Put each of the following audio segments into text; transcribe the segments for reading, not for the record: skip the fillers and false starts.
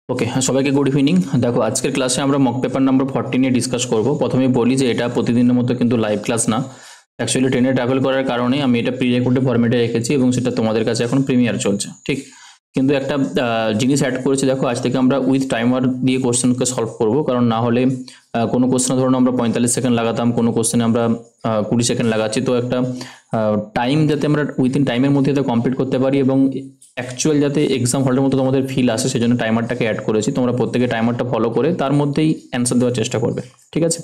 ওকে, হ্যাঁ, সবাইকে good evening. দেখো, আজকের ক্লাসে আমরা মক পেপার নাম্বার 40 নিয়ে ডিসকাস করব। প্রথমে বলি যে এটা প্রতিদিনের মতো কিন্তু লাইভ ক্লাস না। অ্যাকচুয়ালি ট্রেনে ট্রাভেল করার কারণে আমি এটা প্রি রেকর্ডেড ফরম্যাটে রেখেছি এবং সেটা তোমাদের কাছে এখন প্রিমিয়ার চলছে, ঠিক। কিন্তু একটা জিনিস অ্যাড করেছি, দেখো আজ থেকে আমরা উইথ টাইমার দিয়ে কোশ্চেনকে সলভ করব, কারণ না হলে কোনো কোশ্চেনে ধরুন আমরা 45 সেকেন্ড লাগাতাম, কোনো কোশ্চেনে আমরা 20 সেকেন্ড লাগাচ্ছি। তো একটা টাইম যাতে আমরা উইথিন টাইমের মধ্যে যাতে কমপ্লিট করতে পারি এবং অ্যাকচুয়াল যাতে এক্সাম হলের মতো তোমাদের ফিল আসে, সেজন্য টাইমারটাকে অ্যাড করেছি। তোমরা প্রত্যেকে টাইমারটা ফলো করে তার মধ্যেই অ্যান্সার দেওয়ার চেষ্টা করবে, ঠিক আছে।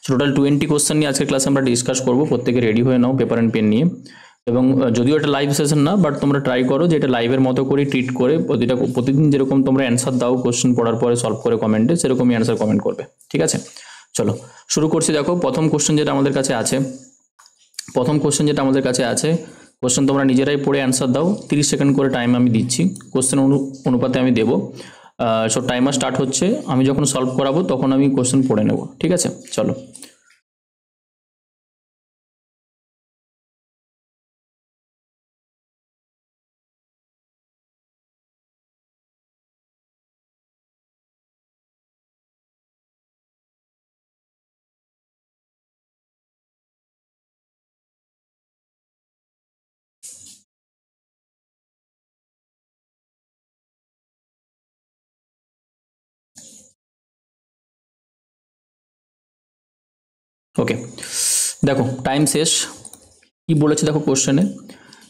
টোটাল 20 কোশ্চেন নিয়ে আজকের ক্লাসে আমরা ডিসকাস করবো। প্রত্যেকে রেডি হয়ে নাও পেপার অ্যান্ড পেন নিয়ে। এবং যদিও এটা লাইভ সেশন না, বাট তোমরা ট্রাই করো যে এটা লাইভের মতো করে ট্রিট করে প্রতিদিন যেরকম তোমরা অ্যান্সার দাও কোশ্চেন পড়ার পরে সলভ করে কমেন্টে, সেরকমই অ্যান্সার কমেন্ট করবে, ঠিক আছে। চলো শুরু করছি। দেখো প্রথম কোশ্চেন যেটা আমাদের কাছে আছে, কোশ্চেন তোমরা নিজেরাই পড়ে অ্যান্সার দাও। 30 সেকেন্ড করে টাইম আমি দিচ্ছি, কোশ্চেন অনুপাতে আমি দেবো। সো টাইমার স্টার্ট হচ্ছে। আমি যখন সলভ করাবো তখন আমি কোশ্চেন পড়ে নেব, ঠিক আছে। চলো, ওকে, দেখো টাইম শেষ। কি বলেছে দেখো কোশ্চেনে,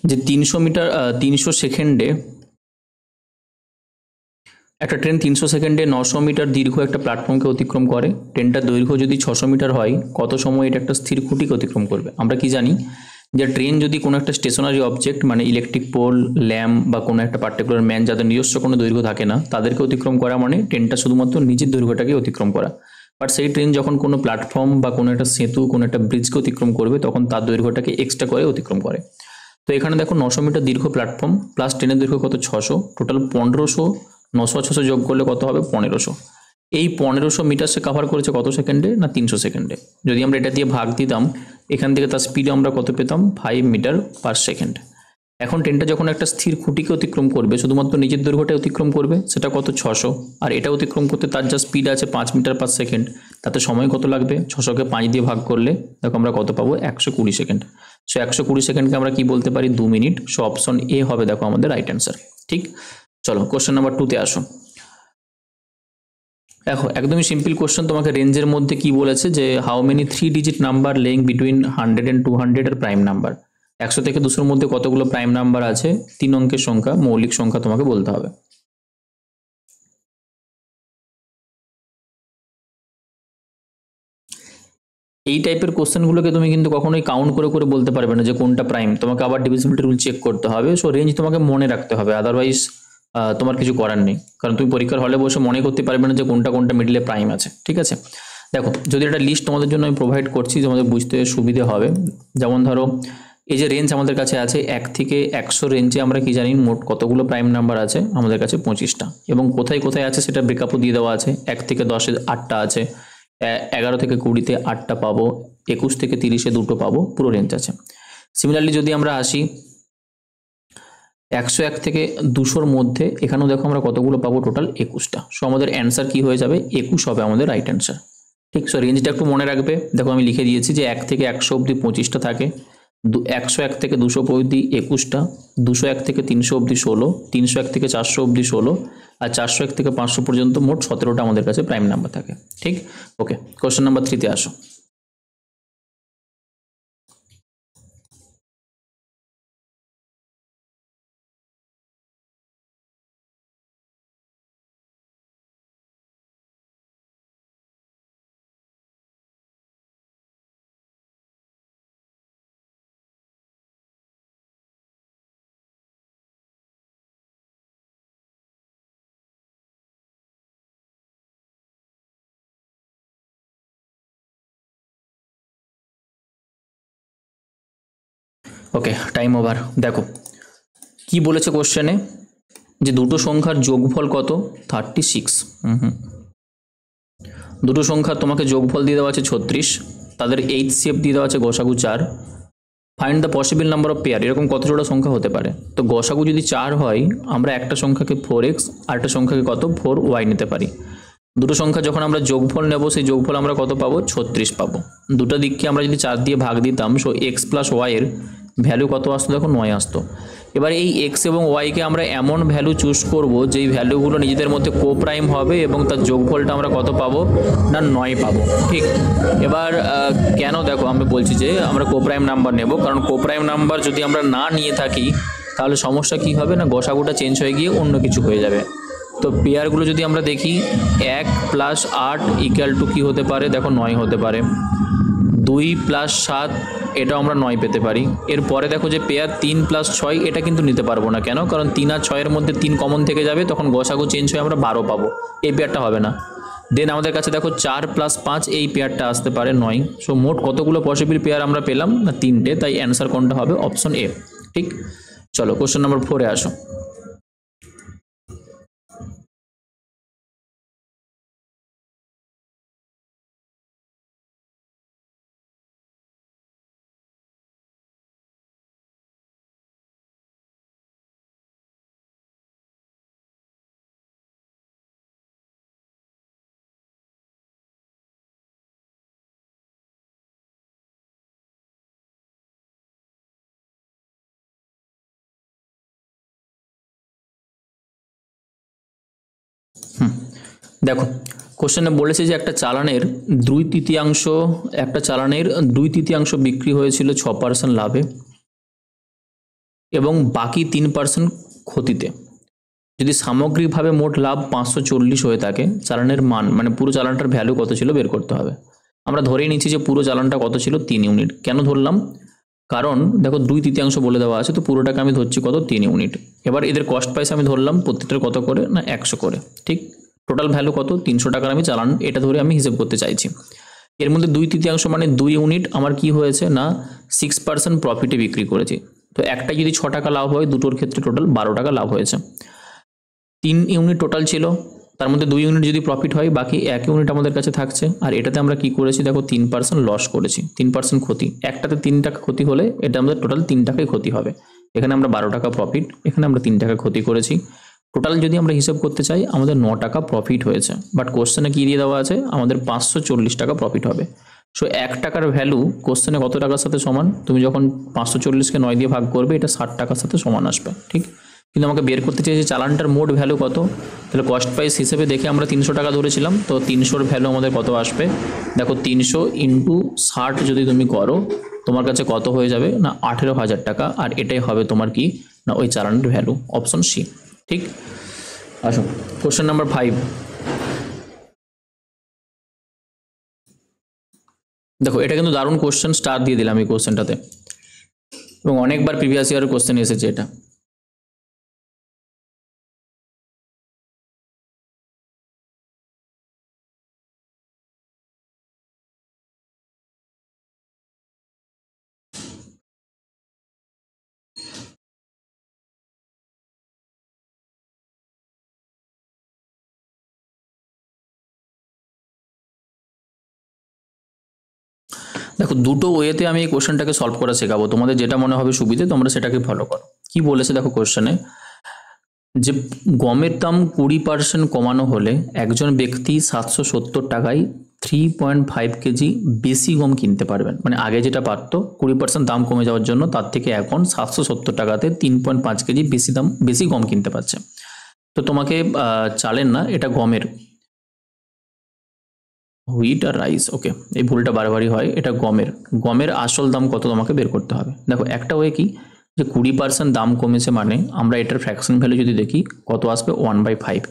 যে 300 সেকেন্ডে একটা ট্রেন 300 সেকেন্ডে 900 মিটার দীর্ঘ একটা প্ল্যাটফর্মকে অতিক্রম করে। ট্রেনটার দৈর্ঘ্য যদি 600 মিটার হয়, কত সময় এটা একটা স্থির খুঁটিকে অতিক্রম করবে? আমরা কি জানি যে ট্রেন যদি কোনো একটা স্টেশনারি অবজেক্ট মানে ইলেকট্রিক পোল, ল্যাম্প বা কোনো একটা পার্টিকুলার ম্যান যাদের নিজস্ব কোনো দৈর্ঘ্য থাকে না, তাদেরকে অতিক্রম করা মানে ট্রেনটা শুধুমাত্র নিজের দৈর্ঘ্যটাকে অতিক্রম করা। বাট সেই ট্রেন যখন কোনো প্ল্যাটফর্ম বা কোনো একটা সেতু, কোনো একটা ব্রিজকে অতিক্রম করবে, তখন তার দৈর্ঘ্যটাকে এক্সট্রা করে অতিক্রম করে। তো এখানে দেখো 900 মিটার দীর্ঘ প্ল্যাটফর্ম প্লাস ট্রেনের দৈর্ঘ্য কত? 600, টোটাল 1500। 900 600 যোগ করলে কত হবে? 1500। এই 1500 মিটার সে কভার করেছে কত সেকেন্ডে? না 300 সেকেন্ডে। যদি আমরা এটা দিয়ে ভাগ দিতাম, এখান থেকে তার স্পিডে আমরা কত পেতাম? 5 মিটার পার সেকেন্ড। এখন ট্রেনটা যখন একটা স্থির খুঁটিকে অতিক্রম করবে, শুধুমাত্র নিজের দৈর্ঘ্যটা অতিক্রম করবে, সেটা কত? 600। আর এটা অতিক্রম করতে তার যা স্পিড আছে 5 মিটার পার সেকেন্ড, তাতে সময় কত লাগবে? 600কে 5 দিয়ে ভাগ করলে দেখো আমরা কত পাবো? 120 সেকেন্ড। সো 120 সেকেন্ডকে আমরা কি বলতে পারি? 2 মিনিট। সো অপশন এ হবে দেখো আমাদের রাইট অ্যান্সার, ঠিক। চলো কোশ্চেন নাম্বার 2-তে আসো। দেখো একদমই সিম্পল কোশ্চেন। তোমাকে রেঞ্জের মধ্যে কি বলেছে, যে how many 3 digit number laying between 100 and 200 এর প্রাইম নাম্বার। 100 থেকে 200 এর মধ্যে কতগুলো প্রাইম নাম্বার আছে? 3 অঙ্কের সংখ্যা, মৌলিক সংখ্যা তোমাকে বলতে হবে। এই টাইপের কোশ্চেনগুলোকে তুমি কিন্তু কখনোই কাউন্ট করে করে বলতে পারবে না যে কোনটা প্রাইম। তোমাকে আবার ডিভিজিবিলিটি রুল চেক করতে হবে। সো রেঞ্জ তোমাকে মনে রাখতে হবে, আদারওয়াইজ তোমার কিছু করার নেই। কারণ তুমি পরীক্ষার হলে বসে মনে করতে পারবে না যে কোনটা কোনটা মিডলে প্রাইম আছে, ঠিক আছে। দেখো যদি একটা লিস্ট তোমাদের জন্য আমি প্রোভাইড করছি, তোমাদের বুঝতে সুবিধে হবে। যেমন ধরো এই যে রেঞ্জ আমাদের কাছে আছে 1 থেকে 100 রেঞ্জে আমরা কি জানি মোট কতগুলো প্রাইম নাম্বার আছে? আমাদের কাছে 25টা। এবং কোথায় কোথায় আছে সেটা ব্রেকআপও দিয়ে দেওয়া আছে। 1 থেকে 10-এ 8টা আছে, 11 থেকে 20-তে 8টা পাবো, 21 থেকে 30-এ 2টো পাবো, পুরো রেঞ্জ আছে। সিমিলারলি যদি আমরা আসি 101 থেকে 200-র মধ্যে, এখানেও দেখো আমরা কতগুলো পাবো? টোটাল 21টা। সো আমাদের অ্যান্সার কি হয়ে যাবে? 21 হবে আমাদের রাইট অ্যান্সার, ঠিক। সো রেঞ্জটা একটু মনে রাখবে। দেখো আমি লিখে দিয়েছি যে 1 থেকে 100 অবধি 25টা থাকে, 101 থেকে 200 অবধি 21টা, 201 থেকে 300 অবধি 16, 301 থেকে 400 অবধি 16, আর 401 থেকে 500 পর্যন্ত মোট 17টা আমাদের কাছে প্রাইম নাম্বার থাকে, ঠিক। ওকে, কোশ্চেন নাম্বার 3-তে আসো। ওকে, টাইম ওভার। দেখো কি বলেছে কোশ্চেনে, যে দুটো সংখ্যার যোগফল কত? 36। দুটো সংখ্যা তোমাকে যোগফল দিয়ে দেওয়া আছে 36, তাদের HCF দিয়ে দেওয়া আছে গসাগু 4। Find the possible number of pair, এরকম কত জোড়া সংখ্যা হতে পারে। তো গসাগু যদি 4 হয় আমরা একটা সংখ্যাকে 4x আর একটা সংখ্যাকে কত 4y নিতে পারি। দুটো সংখ্যা যখন আমরা যোগফল নেব সেই যোগফল আমরা কত পাবো 36 পাবো। দুটো দিককে আমরা যদি 4 দিয়ে ভাগ দিতাম সো x প্লাস y এর ভ্যালু কত আসতো দেখো 9 আসতো। এবার এই x এবং y কে আমরা এমন ভ্যালু চুজ করব যেই ভ্যালুগুলো নিজেদের মধ্যে কোপ্রাইম হবে এবং তার যোগফলটা আমরা কত পাবো না 9 পাবো। ঠিক, এবার কেন দেখো আমি বলছি যে আমরা কোপ্রাইম নাম্বার নেব, কারণ কোপ্রাইম নাম্বার যদি আমরা না নিয়ে থাকি তাহলে সমস্যা কি হবে না গসাগুটা চেঞ্জ হয়ে গিয়ে অন্য কিছু হয়ে যাবে। তো পেয়ারগুলো যদি আমরা দেখি 1 প্লাস 8 ইকুয়াল টু কী হতে পারে দেখো 9 হতে পারে। 2 প্লাস 7 এটাও আমরা 9 পেতে পারি। এরপরে দেখো যে পেয়ার 3 প্লাস 6 এটা কিন্তু নিতে পারবো না, কেন? কারণ 3 আর 6 এর মধ্যে 3 কমন থেকে যাবে, তখন গসাগু চেঞ্জ হয়ে আমরা 12 পাবো, এই পেয়ারটা হবে না। দেন আমাদের কাছে দেখো 4 প্লাস 5 এই পেয়ারটা আসতে পারে 9। সো মোট কতগুলো পসিবল পেয়ার আমরা পেলাম না 3টে, তাই অ্যান্সার কোনটা হবে অপশন এ। ঠিক, চলো কোশ্চেন নাম্বার 4 এ আসো। দেখো কোশ্চেনে বলেছে যে একটা চালানের 2/3 বিক্রি হয়েছিল 6% লাভে এবং বাকি 3% ক্ষতিতে। যদি সামগ্রিকভাবে মোট লাভ 540 হয়ে থাকে, চালানের মান মানে পুরো চালানটার ভ্যালু কত ছিল বের করতে হবে। আমরা ধরেই নিচ্ছি যে পুরো চালানটা কত ছিল 3 ইউনিট। কেন ধরলাম? কারণ দেখো 2/3 বলে দেওয়া আছে, তো পুরোটাকে আমি ধরছি কত 3 ইউনিট। এবার এদের কস্ট প্রাইস আমি ধরলাম প্রত্যেকটার কত করে না 100 করে। ঠিক, টোটাল ভ্যালু কত 300 টাকার আমি চালান এটা ধরে আমি হিসেব করতে চাইছি। এর মধ্যে 2/3 মানে 2 ইউনিট আমার কি হয়েছে না 6% প্রফিটে বিক্রি করেছি। তো একটা যদি 6 টাকা লাভ হয়, দুটোর ক্ষেত্রে টোটাল 12 টাকা লাভ হয়েছে। 3 ইউনিট টোটাল ছিল, তার মধ্যে 2 ইউনিট যদি প্রফিট হয় বাকি 1 ইউনিট আমাদের কাছে থাকছে। আর এটাতে আমরা কি করেছি দেখো 3% লস করেছি, 3% ক্ষতি। একটাতে 3 টাকা ক্ষতি হলে এটা আমাদের টোটাল 3 টাকাই ক্ষতি হবে। এখানে আমরা 12 টাকা প্রফিট, এখানে আমরা 3 টাকা ক্ষতি করেছি। টোটাল যদি আমরা হিসাব করতে চাই আমাদের 9 টাকা প্রফিট হয়েছে, বাট কোশ্চেনে কি দিয়ে দেওয়া আছে আমাদের 540 টাকা প্রফিট হবে। সো 1 টাকার ভ্যালু কোশ্চেনে কত টাকার সাথে সমান? তুমি যখন 540কে 9 দিয়ে ভাগ করবে এটা 60 টাকার সাথে সমান আসবে। ঠিক, কিন্তু আমাকে বের করতে চাইছে চালানটার মোট ভ্যালু কত। তাহলে কস্ট প্রাইস হিসেবে দেখে আমরা 300 টাকা ধরেছিলাম, তো 300-র ভ্যালু আমাদের কত আসবে দেখো 300 ইন্টু 60 যদি তুমি করো তোমার কাছে কত হয়ে যাবে না 18,000 টাকা। আর এটাই হবে তোমার কি না ওই চালানের ভ্যালু, অপশন সি। ঠিক, আসো কোশ্চেন নাম্বার 5। দেখো এটা কিন্তু দারুণ কোশ্চেন, স্টার দিয়ে দিলাম এই কোশ্চেনটাতে, এবং অনেকবার প্রিভিয়াস ইয়ারের কোশ্চেন এসেছে এটা। দেখো দুটো ওয়েতে আমি এই কোশ্চেনটাকে সলভ করা শেখাবো, তোমাদের যেটা মনে হবে সুবিধে তোমরা সেটাকে ফলো করো। কি বলেছে দেখো কোশ্চেনে, যে গমের দাম 20% কমানো হলে একজন ব্যক্তি 770 টাকায় 3.5 কেজি বেশি গম কিনতে পারবেন। মানে আগে যেটা পারতো 20% দাম কমে যাওয়ার জন্য, তার থেকে এখন 770 টাকাতে 3.5 কেজি বেশি গম কিনতে পারছে। তো তোমাকে চালের না, এটা গমের, হুইট আর রাইস, ওকে এই ভুলটা বারবারই হয়, এটা গমের আসল দাম কত তোমাকে বের করতে হবে। দেখো একটা ওয়ে কি যে 20% দাম কমেছে মানে আমরা এটার ফ্র্যাকশন ভ্যালু যদি দেখি কত আসবে 1/5।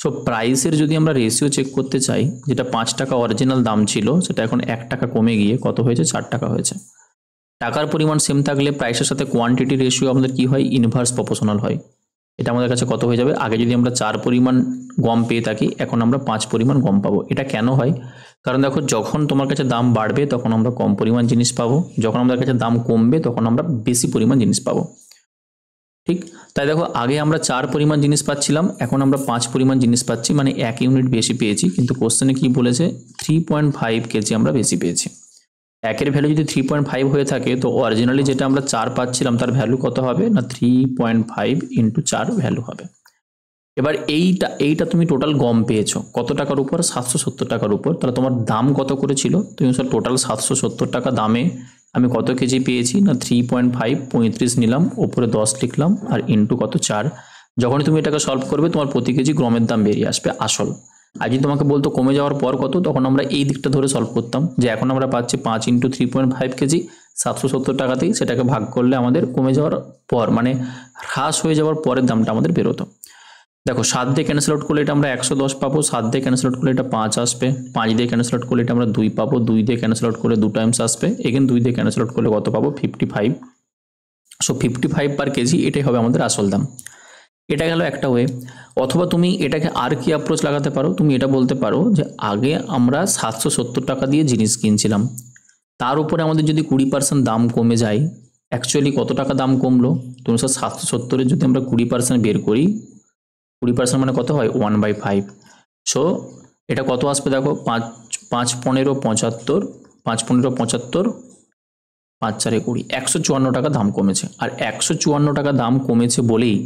সো প্রাইসের যদি আমরা রেশিও চেক করতে চাই, যেটা 5 টাকা অরিজিনাল দাম ছিল সেটা এখন 1 টাকা কমে গিয়ে কত হয়েছে 4 টাকা হয়েছে। টাকার পরিমাণ সেম থাকলে প্রাইসের সাথে কোয়ান্টিটি রেশিও আমাদের কি হয় ইনভার্স প্রপোর্শনাল হয়। এটা আমাদের কাছে কত হয়ে যাবে, আগে যদি আমরা 4 পরিমাণ গম পেয়ে থাকি এখন আমরা 5 পরিমাণ গম পাবো। এটা কেন হয়? কারণ দেখো যখন তোমার কাছে দাম বাড়বে তখন আমরা কম পরিমাণ জিনিস পাবো, যখন আমাদের কাছে দাম কমবে তখন আমরা বেশি পরিমাণ জিনিস পাবো। ঠিক, তাই দেখো আগে আমরা 4 পরিমাণ জিনিস পাচ্ছিলাম, এখন আমরা 5 পরিমাণ জিনিস পাচ্ছি, মানে 1 ইউনিট বেশি পেয়েছি। কিন্তু কোশ্চেনে কি বলেছে 3.5 কেজি আমরা বেশি পেয়েছি। একের ভ্যালু যদি 3.5 হয়ে থাকে তো অরিজিনালি যেটা আমরা 4 পাচ্ছিলাম তার ভ্যালু কত হবে না 3.5 ইন্টু 4 ভ্যালু হবে। এবার এইটা তুমি টোটাল গম পেয়েছো কত টাকার উপর 770 টাকার উপর, তাহলে তোমার দাম কত করেছিল তুমি স্যার টোটাল 770 টাকা দামে আমি কত কেজি পেয়েছি না 3.5 35 নিলাম, ওপরে 10 লিখলাম আর ইন্টু কত 4। যখনই তুমি এটাকে সলভ করবে তোমার প্রতি কেজি গমের দাম বেরিয়ে আসবে আসল। আর যদি তোমাকে বলতো কমে যাওয়ার পর কত, তখন আমরা এই দিকটা ধরে সলভ করতাম যে এখন আমরা পাচ্ছি 5 ইন্টু 3.5 কেজি 770 টাকাতেই, সেটাকে ভাগ করলে আমাদের কমে যাওয়ার পর মানে হ্রাস হয়ে যাওয়ার পরের দামটা আমাদের বেরোতো। দেখো 7 দিয়ে ক্যান্সেল আউট করলে এটা আমরা 110 পাবো, 7 দিয়ে ক্যান্সেল আউট করলে এটা 5 আসবে, 5 দিয়ে ক্যান্সেল আউট করলে এটা আমরা 2 পাবো, 2 দিয়ে ক্যান্সেল আউট করলে 2 টাইমস আসবে, এগেন 2 দিয়ে ক্যান্সেল আউট করলে কত পাবো 55। সো 55 পার কেজি এটাই হবে আমাদের আসল দাম। এটা গেল একটা ওয়ে। অথবা তুমি এটাকে আর কি অ্যাপ্রোচ লাগাতে পারো, তুমি এটা বলতে পারো যে আগে আমরা 770 টাকা দিয়ে জিনিস কিনছিলাম, তার উপরে আমাদের যদি 20% দাম কমে যায়, অ্যাকচুয়ালি কত টাকা দাম কমলো, তুমি স্যার 770-এর যদি আমরা 20% বের করি, 20% মানে কত হয় 1/5। সো এটা কত আসবে দেখো 5 5 15 75, 5 15 75, 5 4 20, 154 টাকা দাম কমেছে। আর 154 টাকা দাম কমেছে বলেই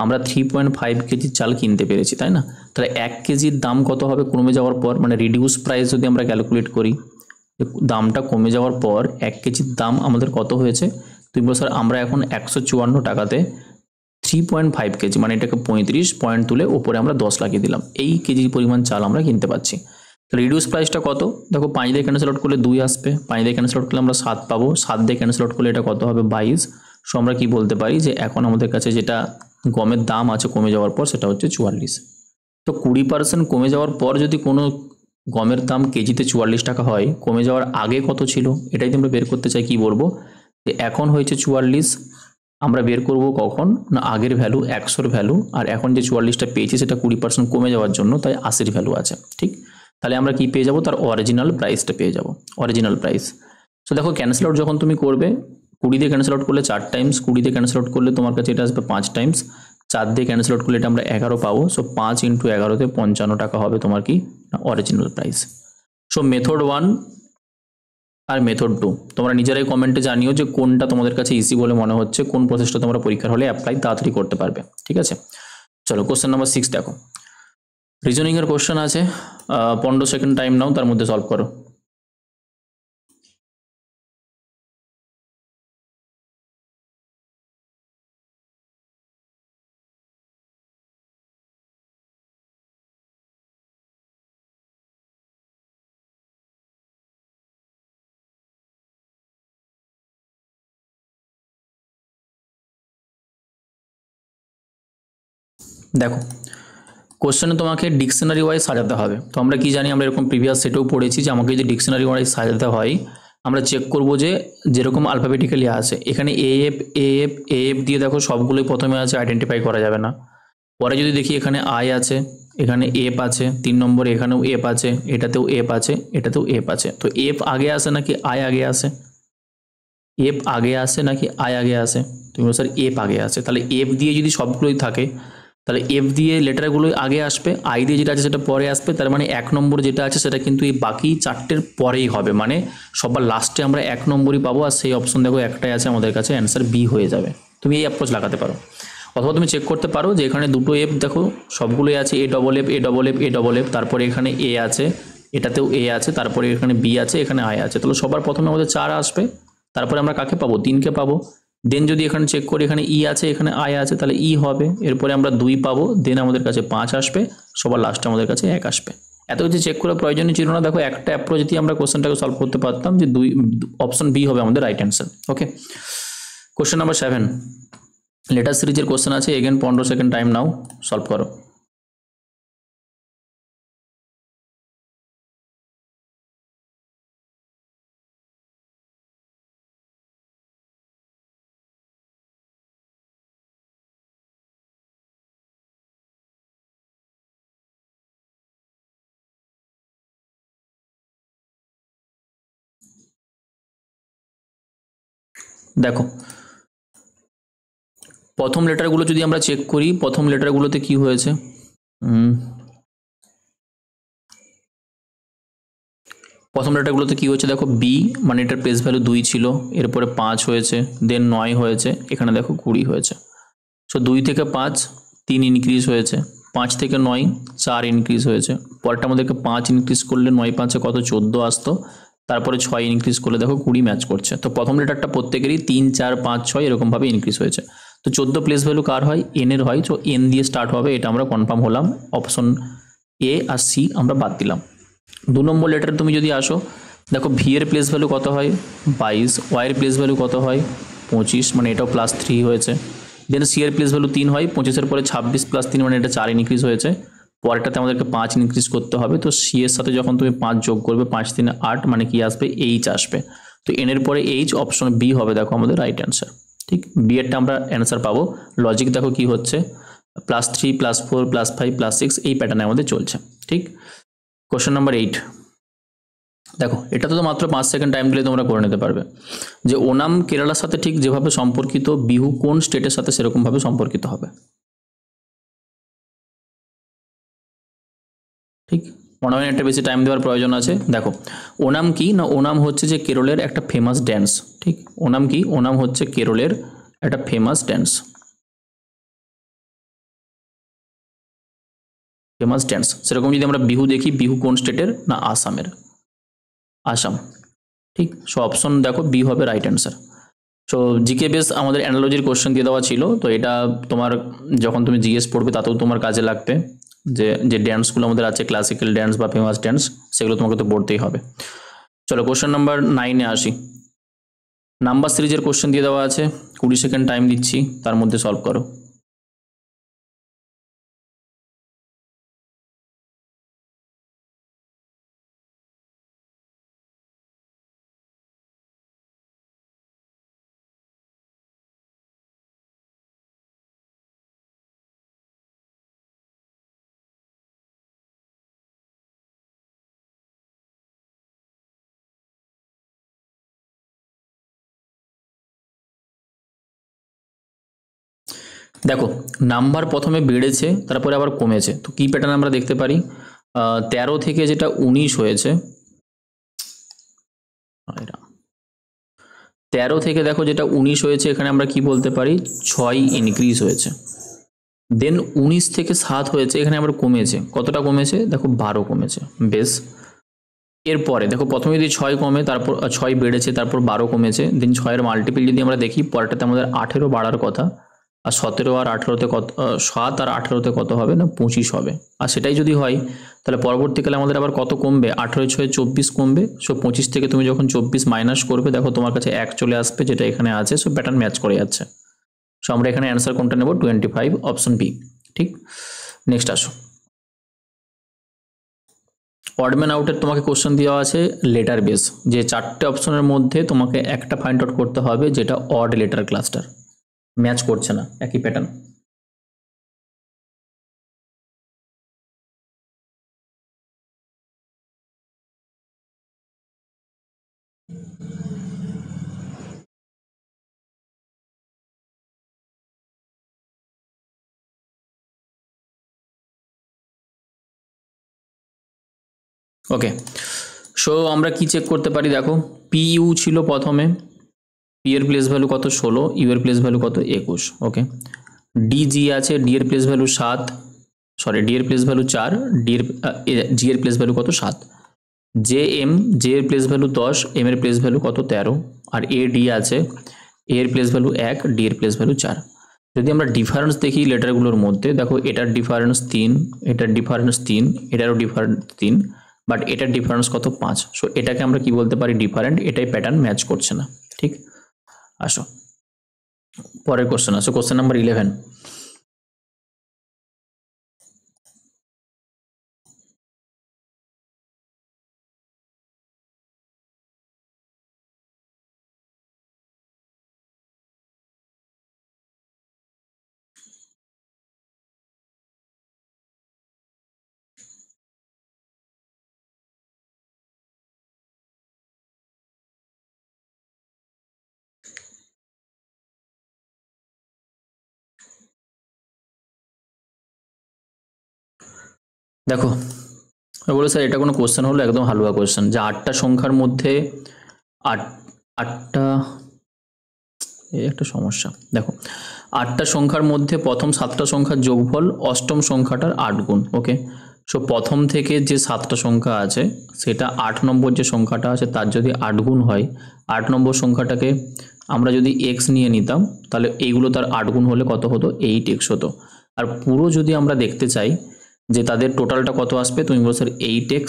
আমরা 3.5 কেজি চাল কিনতে পেরেছি, তাই না? তাহলে 1 কেজির দাম কত হবে কমে যাওয়ার পর, মানে রিডিউস প্রাইস যদি আমরা ক্যালকুলেট করি, দামটা কমে যাওয়ার পর 1 কেজির দাম আমাদের কত হয়েছে, তুমি বলো স্যার আমরা এখন 154 টাকাতে 3.5 কেজি মানে এটাকে 35 পয়েন্ট তুলে ওপরে আমরা 10 লাগিয়ে দিলাম, এই কেজি পরিমাণ চাল আমরা কিনতে পাচ্ছি। তো রিডিউস প্রাইসটা কত দেখো, 5 দিয়ে ক্যান্সেল আউট করলে 2 আসবে, 5 দিয়ে ক্যান্সেল আউট করলে আমরা 7 পাবো, 7 দিয়ে ক্যান্সেল আউট করলে এটা কত হবে 22। সো আমরা কি বলতে পারি যে এখন আমাদের কাছে যেটা গমের দাম আছে কমে যাওয়ার পর সেটা হচ্ছে 44। তো 20% কমে যাওয়ার পর যদি কোনো গমের দাম কেজিতে 44 টাকা হয়, কমে যাওয়ার আগে কত ছিল এটাই আমরা বের করতে চাই। কি বলবো যে এখন হয়েছে 44, আমরা বের করব কখন না আগের ভ্যালু 100-র ভ্যালু, আর এখন যে 44টা পেয়েছি সেটা 20% কমে যাওয়ার জন্য তাই 80-র ভ্যালু আছে, ঠিক? তাহলে আমরা কি পেয়ে যাব তার অরিজিনাল প্রাইসটা পেয়ে যাব, অরিজিনাল প্রাইস। সো দেখো ক্যান্সেল আউট যখন তুমি করবে 20 দিয়ে ক্যান্সেল আউট করলে 4 টাইমস, 20 দিয়ে ক্যান্সেল আউট করলে তোমার কাছে এটা আসবে 5 টাইমস, 4 দিয়ে ক্যান্সেল আউট করলে এটা আমরা 11 পাবো। সো 5 ইন্টু 11-তে 55 টাকা হবে তোমার কি অরিজিনাল প্রাইস। সো মেথড 1 আর মেথড 2 তোমরা নিজেরাই কমেন্টে জানিও যে কোনটা তোমাদের কাছে ইজি বলে মনে হচ্ছে, কোন প্রসেসটা তোমরা পরীক্ষার হলে অ্যাপ্লাই তাড়াতাড়ি করতে পারবে, ঠিক আছে? চলো কোশ্চেন নাম্বার 6 দেখো, রিজনিং এর কোশ্চেন আছে, 15 সেকেন্ড টাইম নাও, তার মধ্যে সলভ করো। দেখো কোশ্চেনে তোমাকে ডিকশনারি ওয়াইজ সাজাতে হবে। তো আমরা কি জানি, আমরা এরকম প্রিভিয়াস সেটেও পড়েছি যে আমাকে যদি ডিকশনারি ওয়াইজ সাজাতে হয় আমরা চেক করব যে যেরকম আলফাবেটিক্যালি আছে, এখানে এএফ এএফ এএফ দিয়ে দেখো সবগুলোই প্রথমে আছে, আইডেন্টিফাই করা যাবে না। পরে যদি দেখি এখানে আই আছে, এখানে এফ আছে, 3 নম্বরে এখানেও এফ আছে, এটাতেও এফ আছে, এটাতেও এফ আছে। তো এফ আগে আসে নাকি আই আগে আসে, এফ আগে আসে নাকি আই আগে আসে, তুমি বলো স্যার এফ আগে আসে। তাহলে এফ দিয়ে যদি সবগুলোই থাকে তাহলে এফ দিয়ে লেটারগুলোই আগে আসবে, আই দিয়ে যেটা আছে সেটা পরে আসবে। তার মানে 1 নম্বর যেটা আছে সেটা কিন্তু এই বাকি 4টের পরেই হবে, মানে সবার লাস্টে আমরা 1 নম্বরই পাবো। আর সেই অপশন দেখো একটাই আছে আমাদের কাছে, অ্যান্সার বি হয়ে যাবে। তুমি এই অ্যাপ্রোচ লাগাতে পারো, অথবা তুমি চেক করতে পারো যে এখানে দুটো এফ দেখো সবগুলোই আছে, এ ডবল এফ এ ডবল এফ এ ডবল এফ, তারপরে এখানে এ আছে, এটাতেও এ আছে, তারপরে এখানে বি আছে, এখানে আই আছে। তাহলে সবার প্রথমে আমাদের 4 আসবে, তারপরে আমরা কাকে পাবো 3কে পাবো। দেন যদি এখানে চেক করি এখানে ই আছে এখানে আই আছে, তাহলে ই হবে, এরপরে আমরা 2 পাবো, দেন আমাদের কাছে 5 আসবে, সবার লাস্টে আমাদের কাছে 1 আসবে। এত কিছু চেক করার প্রয়োজনই ছিল না। দেখো একটা অ্যাপ্রোচ দিয়ে আমরা কোশ্চেনটাকে সলভ করতে পারতাম যে অপশন বি হবে আমাদের রাইট অ্যান্সার। ওকে, কোশ্চেন নাম্বার 7 লেটার সিরিজের কোশ্চেন আছে, এগেন 15 সেকেন্ড টাইম নাও, সলভ করো। দেখো প্রথম লেটারগুলো যদি আমরা চেক করি, প্রথম লেটারগুলোতে কি হয়েছে, প্রথম ডেটাগুলোতে কি হচ্ছে দেখো, বি মানে এটার প্লেস ভ্যালু 2 ছিল, এরপরে 5 হয়েছে, দেন 9 হয়েছে, এখানে দেখো 20 হয়েছে। সো 2 থেকে 5 3 ইনক্রিজ হয়েছে, 5 থেকে 9 4 ইনক্রিজ হয়েছে, পরেরটা আমাদেরকে 5 ইনক্রিজ করলে 9 5 কত 14 আসতো, তারপরে 6 ইনক্রিজ করলে দেখো 20 ম্যাচ করছে। তো প্রথম লেটারটা প্রত্যেকেরই 3 4 5 6 এরকমভাবে ইনক্রিজ হয়েছে। তো 14 প্লেস ভ্যালু কার হয়, এন এর হয়, তো এন দিয়ে স্টার্ট হবে, এটা আমরা কনফার্ম হলাম। অপশন এ আর সি আমরা বাদ দিলাম। 2 নম্বর লেটারে তুমি যদি আসো, দেখো ভি এর প্লেস ভ্যালু কত হয় 22, ওয়াই এর প্লেস ভ্যালু কত হয় 25, মানে এটাও +3 হয়েছে। দেন সি এর প্লেস ভ্যালু 3 হয়, 25 পরে 26 + 3 মানে এটা 4 ইনক্রিজ হয়েছে। পরেরটাতে আমাদেরকে 5 ইনক্রিজ করতে হবে। তো সি এর সাথে যখন তুমি 5 যোগ করবে, 5 3 8, মানে কি আসবে, এইচ আসবে। তো এন এর পরে এইচ, অপশন বি হবে দেখো আমাদের রাইট অ্যান্সার। ঠিক, বি এরটা আমরা অ্যান্সার পাবো। লজিক দেখো কি হচ্ছে, +3 +4 +5 +6 এই প্যাটার্নে আমাদের চলছে। ঠিক, কোশ্চেন নাম্বার 8 দেখো, এটা তো মাত্র 5 সেকেন্ড টাইম দিলে তোমরা করে নিতে পারবে। যে ওনাম কেরালার সাথে ঠিক যেভাবে সম্পর্কিত, বিহু কোন স্টেটের সাথে সেরকমভাবে সম্পর্কিত হবে। ঠিক, মনে হয় একটা বেশি টাইম দেওয়ার প্রয়োজন আছে। দেখো, ওনাম কি না, ওনাম হচ্ছে যে কেরলের একটা ফেমাস ড্যান্স। ঠিক, ওনাম কি, ওনাম হচ্ছে কেরলের একটা ফেমাস ড্যান্স। ফেমাস ড্যান্স, সেরকম যদি আমরা বিহু দেখি, বিহু কোন স্টেটের না, আসামের, আসাম। ঠিক, সো অপশন দেখো বি হবে right answer. So GK base আমাদের অ্যানালজির কোশ্চেন দিয়ে দেওয়া ছিল, তো এটা তোমার যখন তুমি জিএস পড়বে তাতেও তোমার কাজে লাগবে। যে যে ড্যান্সগুলো আমাদের আছে, ক্লাসিক্যাল ড্যান্স বা ফেমাস ড্যান্স, সেগুলো তোমাকে তো পড়তেই হবে। চলো কোশ্চেন নাম্বার 9-এ আসি। নাম্বার সিরিজের কোশ্চেন দিয়ে দেওয়া আছে, 20 সেকেন্ড টাইম দিচ্ছি, তার মধ্যে সলভ করো। দেখো, নাম্বার প্রথমে বেড়েছে, তারপরে আবার কমেছে, তো কি প্যাটার্ন আমরা দেখতে পারি, 13 থেকে যেটা 19 হয়েছে, 13 থেকে দেখো যেটা 19 হয়েছে, এখানে আমরা কি বলতে পারি, 6 ইনক্রিজ হয়েছে। দেন 19 থেকে 7 হয়েছে, এখানে আবার কমেছে, কতটা কমেছে দেখো, 12 কমেছে। বেশ, এরপরে দেখো প্রথমে যদি 6 কমে, তারপর 6 বেড়েছে, তারপর 12 কমেছে, দেন 6 এর মাল্টিপল যদি আমরা দেখি, পরেরটাতে আমাদের 18 বাড়ার কথা, আর 17 আর 18তে কত, 7 আর 18তে কত হবে না, 25 হবে। আর সেটাই যদি হয়, তাহলে পরবর্তীকালে আমাদের আবার কত কমবে, 18 6 24 কমবে। সো 25 থেকে তুমি যখন 24 মাইনাস করবে, দেখো তোমার কাছে 1 চলে আসবে, যেটা এখানে আছে। সো প্যাটার্ন ম্যাচ করে যাচ্ছে। সো আমরা এখানে অ্যান্সার কোনটা নেব, 25, অপশন বি। ঠিক, নেক্সট আসো। অড ম্যান আউটের তোমাকে কোশ্চেন দেওয়া আছে লেটার বেস, যে 4টে অপশনের মধ্যে তোমাকে একটা ফাইন্ড আউট করতে হবে যেটা অড লেটার ক্লাস্টার, ম্যাচ করছে না একই প্যাটার্ন। ওকে, সো আমরা কি চেক করতে পারি, দেখো পি ইউ ছিল প্রথমে, পি এর প্লেস ভ্যালু কত 16, ইউ এর প্লেস ভ্যালু কত 21। ওকে, ডি জি আছে, ডি এর প্লেস ভ্যালু 7, সরি ডি এর প্লেস ভ্যালু 4, ডি এর জি এর প্লেস ভ্যালু কত 7। জে এম, জে এর প্লেস ভ্যালু 10, এম এর প্লেস ভ্যালু কত 13, আর এ ডি আছে, এ এর প্লেস ভ্যালু 1, ডি এর প্লেস ভ্যালু 4। যদি আমরা ডিফারেন্স দেখি লেটারগুলোর মধ্যে, দেখো এটার ডিফারেন্স 3, এটার ডিফারেন্স 3, এটারও ডিফারেন্স 3, বাট এটার ডিফারেন্স কত 5। সো এটাকে আমরা কি বলতে পারি, ডিফারেন্ট, এটাই প্যাটার্ন ম্যাচ করছে না। ঠিক, আসো পরের কোশ্চেন, আসো কোশ্চেন নাম্বার 11। দেখো বলে স্যার এটা কোনো কোশ্চেন হলো? একদম হালুয়া কোশ্চেন, যে 8টা সংখ্যার মধ্যে আটটা, এই একটা সমস্যা। দেখো 8টা সংখ্যার মধ্যে প্রথম 7টা সংখ্যার যোগফল অষ্টম সংখ্যাটার 8 গুণ। ওকে, সো প্রথম থেকে যে 7টা সংখ্যা আছে সেটা 8 নম্বর যে সংখ্যাটা আছে তার যদি 8 গুণ হয়, 8 নম্বর সংখ্যাটাকে আমরা যদি x নিয়ে নিতাম তাহলে এইগুলো তার 8 গুণ হলে কত হতো? 8x হতো। আর পুরো যদি আমরা দেখতে চাই যে তাদের টোটালটা কত আসবে, তুমি বলো স্যার 8x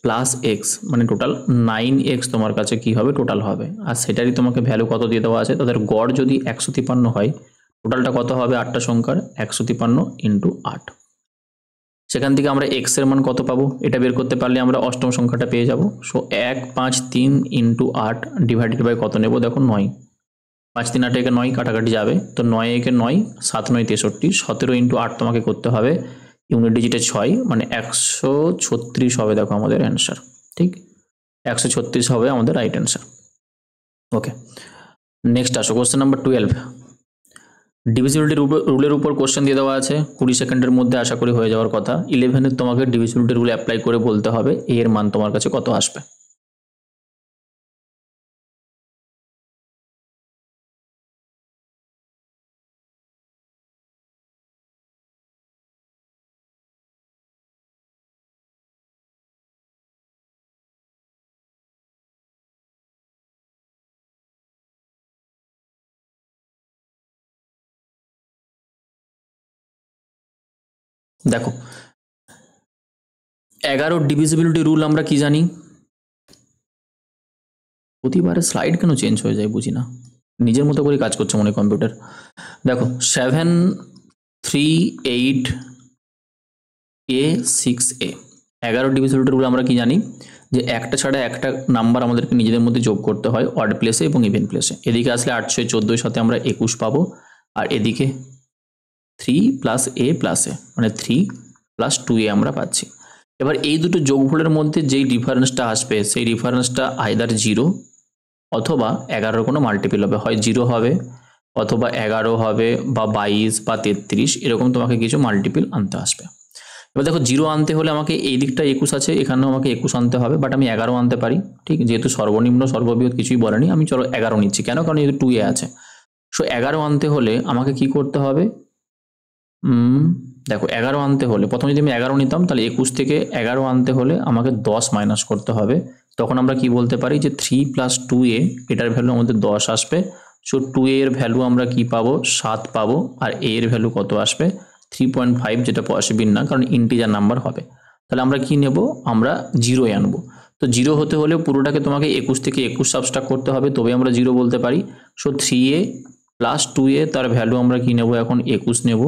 প্লাস এক্স, মানে টোটাল 9x তোমার কাছে কি হবে? টোটাল হবে। আর সেটারই তোমাকে ভ্যালু কত দিয়ে দেওয়া আছে, তাদের গড় যদি 153 হয়, টোটালটা কত হবে 8টা সংখ্যার? 153 ইন্টু 8। সেখান থেকে আমরা x এর মান কত পাবো এটা বের করতে পারলে আমরা অষ্টম সংখ্যাটা পেয়ে যাব। সো 153 ইন্টু 8 ডিভাইডেড বাই কত নেব? দেখো 9। 5 3 8 একে 9 কাটাকাটি যাবে, তো 9 একে 9, 7 9 63, 17 ইন্টু 8 তোমাকে করতে হবে, ইউনিট ডিজিটে 6, মানে 136 হবে দেখো আমাদের অ্যান্সার। ঠিক, 136 হবে আমাদের রাইট অ্যান্সার। ওকে, নেক্সট আসো কোশ্চেন নাম্বার 12। ডিভিজিবিলিটি রুলের উপর কোশ্চেন দিয়ে দেওয়া আছে, 20 সেকেন্ডের মধ্যে আশা করি হয়ে যাওয়ার কথা। 11 তোমাকে ডিভিজিবিলিটি রুল অ্যাপ্লাই করে বলতে হবে a এর মান তোমার কাছে কত আসবে। দেখো 11 ডিভিজিবিলিটি রুল আমরা কি জানি? প্রতিবারে স্লাইড কেন চেঞ্জ হয়ে যায় বুঝি না, নিজের মতো করে কাজ করছে মনে কম্পিউটার। দেখো 7 3 8 a 6a, 11 ডিভিজিবিলিটি রুল আমরা কি জানি? যে একটা ছাড়া একটা নাম্বার আমাদেরকে নিজেদের মধ্যে যোগ করতে হয় অড প্লেসে এবং ইভেন প্লেসে। এদিকে আসলে 8 6 14 সাথে আমরা 21 পাবো, আর এদিকে 3 প্লাস a প্লাস a, মানে 3 প্লাস 2a আমরা পাচ্ছি। এবার এই দুটো যোগফলের মধ্যে যেই ডিফারেন্সটা আসবে সেই ডিফারেন্সটা আইদার 0 অথবা 11 কোনো মাল্টিপল হবে, হয় 0 হবে অথবা 11 হবে বা 22 বা 33, এরকম তোমাকে কিছু মাল্টিপল আনতে আসবে। এবার দেখো 0 আনতে হলে আমাকে এই দিকটা 21 আছে, এখানেও আমাকে 21 আনতে হবে, বাট আমি 11 আনতে পারি। ঠিক, যেহেতু সর্বনিম্ন সর্ববৃহৎ কিছুই বলেনি, আমি চলো 11 নিচ্ছি। কেন? কারণ যেহেতু 2a আছে। সো 11 আনতে হলে আমাকে কি করতে হবে? দেখো 11 আনতে হলে প্রথমে যদি আমি 11 নিতাম তাহলে 21 থেকে 11 আনতে হলে আমাকে 10 মাইনাস করতে হবে। তখন আমরা কি বলতে পারি যে 3 প্লাস 2a, এটার ভ্যালু আমাদের 10 আসবে। সো 2a এর ভ্যালু আমরা কি পাবো? 7 পাবো। আর a এর ভ্যালু কত আসবে? 3.5, যেটা পসিবল না কারণ ইন্টিজার নাম্বার হবে। তাহলে আমরা কি নেব? আমরা 0 আনবো। তো 0 হতে হলে পুরোটাকে তোমাকে 21 থেকে 21 সাবস্ট্রাক্ট করতে হবে, তবে আমরা 0 বলতে পারি। সো 3a প্লাস 2a, তার ভ্যালু আমরা কি নেব? এখন 21 নেব।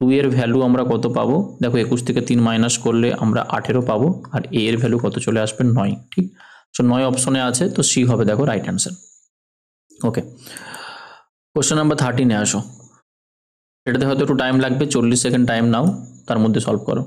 2 এর ভ্যালু আমরা কত পাবো? দেখো 21 থেকে 3 মাইনাস করলে আমরা 18 পাবো, আর a এর ভ্যালু কত চলে আসবে? 9। ঠিক, সো 9 অপশনে আছে, তো সি হবে দেখো রাইট অ্যান্সার। ওকে, কোশ্চেন নাম্বার 13 আসো। এটাতে হয়তো একটু টাইম লাগবে, 40 সেকেন্ড টাইম নাও, তার মধ্যে সলভ করো।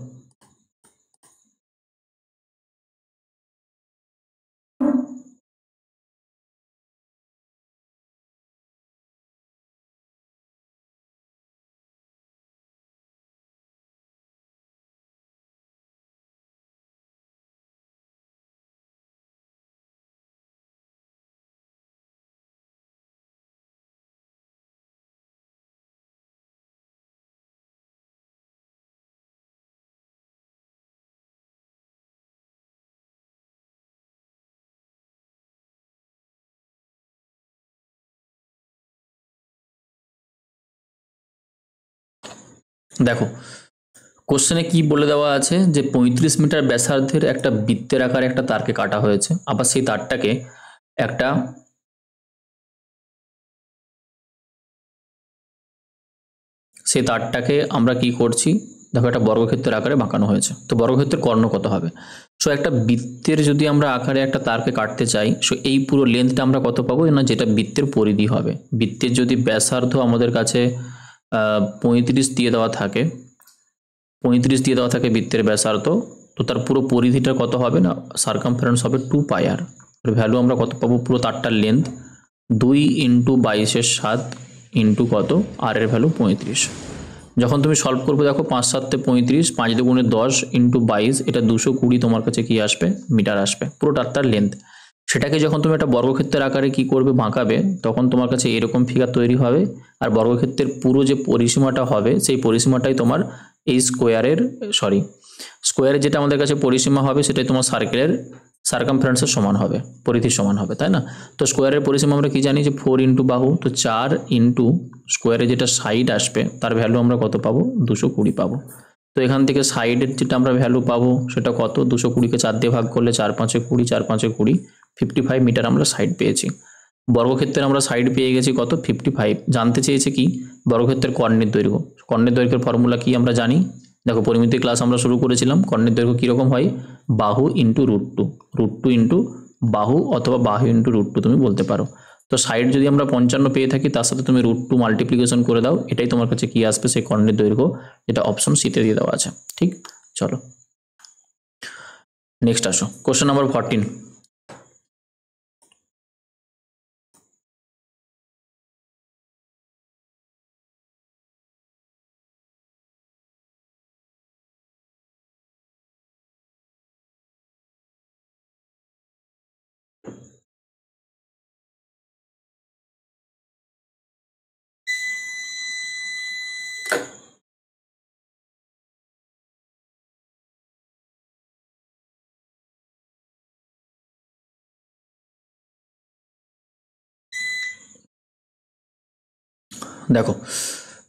দেখো কোশ্চেনে কি বলে দেওয়া আছে যে 35 মিটার ব্যাসার্ধের একটা বৃত্তের আকারে একটা তারকে কাটা হয়েছে, আবার সেই তারটাকে একটা আমরা কি করছি? দেখো একটা বর্গক্ষেত্রের আকারে বাঁকানো হয়েছে, তো বর্গক্ষেত্রের কর্ণ কত হবে? সো একটা বৃত্তের যদি আমরা আকারে একটা তারকে কাটতে চাই, সো এই পুরো লেন্থটা আমরা কত পাবো? না, যেটা বৃত্তের পরিধি হবে। বৃত্তের যদি ব্যাসার্ধ আমাদের কাছে 35 দিয়ে দেওয়া থাকে, 35 দিয়ে দেওয়া থাকে বৃত্তের ব্যাসার্ধ, তো তার পুরো পরিধিটা কত হবে? না, সার্কামফারেন্স হবে 2πr। এর ভ্যালু আমরা কত পাবো? পুরো তারটার লেন্থ 2 ইন্টু 22 এর 7 ইন্টু কত? আর এর ভ্যালু 35। যখন তুমি সলভ করবে দেখো 5 7 35, 5 দুগুণে 10 ইন্টু 22, এটা 220 তোমার কাছে কি আসবে, মিটার আসবে, পুরোটা তার লেন্থ। সেটাকে যখন তুমি একটা বর্গক্ষেত্রের আকারে কি করবে, বাঁকাবে, তখন তোমার কাছে এরকম ফিগার তৈরি হবে। আর বর্গক্ষেত্রের পুরো যে পরিসীমাটা হবে সেই পরিসীমাটাই তোমার এই স্কোয়ারের যেটা আমাদের কাছে পরিসীমা হবে সেটাই তোমার সার্কেলের সার্কামফারেন্সের সমান হবে, পরিধির সমান হবে, তাই না? তো স্কোয়ারের পরিসীমা আমরা কি জানি যে 4 ইন্টু বাহু, তো 4 ইন্টু স্কোয়ারে যেটা সাইড আসবে তার ভ্যালু আমরা কত পাবো, 220 পাবো। তো এখান থেকে সাইডের যেটা আমরা ভ্যালু পাবো সেটা কত, 220কে 4 দিয়ে ভাগ করলে 4 5 20, 4 5 20, 55 মিটার আমরা সাইড পেয়েছি। বর্গক্ষেত্রের আমরা সাইড পেয়ে গেছি কত, 55। জানতে চেয়েছে কি বর্গক্ষেত্রের কর্ণের দৈর্ঘ্য। কর্ণের দৈর্ঘ্যের ফর্মুলা কি আমরা জানি, দেখো পরিমিতি ক্লাস আমরা শুরু করেছিলাম। কর্ণের দৈর্ঘ্য কীরকম হয়, বাহু ইন্টু √2 ইন্টু বাহু অথবা বাহু ইন্টু √2 তুমি বলতে পারো। তো সাইড যদি আমরা 55 পেয়ে থাকি তার সাথে তুমি √2 মাল্টিপ্লিকেশন করে দাও, এটাই তোমার কাছে কি আসবে, সেই কর্ণের দৈর্ঘ্য, যেটা অপশন সিতে দিয়ে দেওয়া আছে। ঠিক, চলো নেক্সট আসো, কোশ্চেন নাম্বার 14। দেখো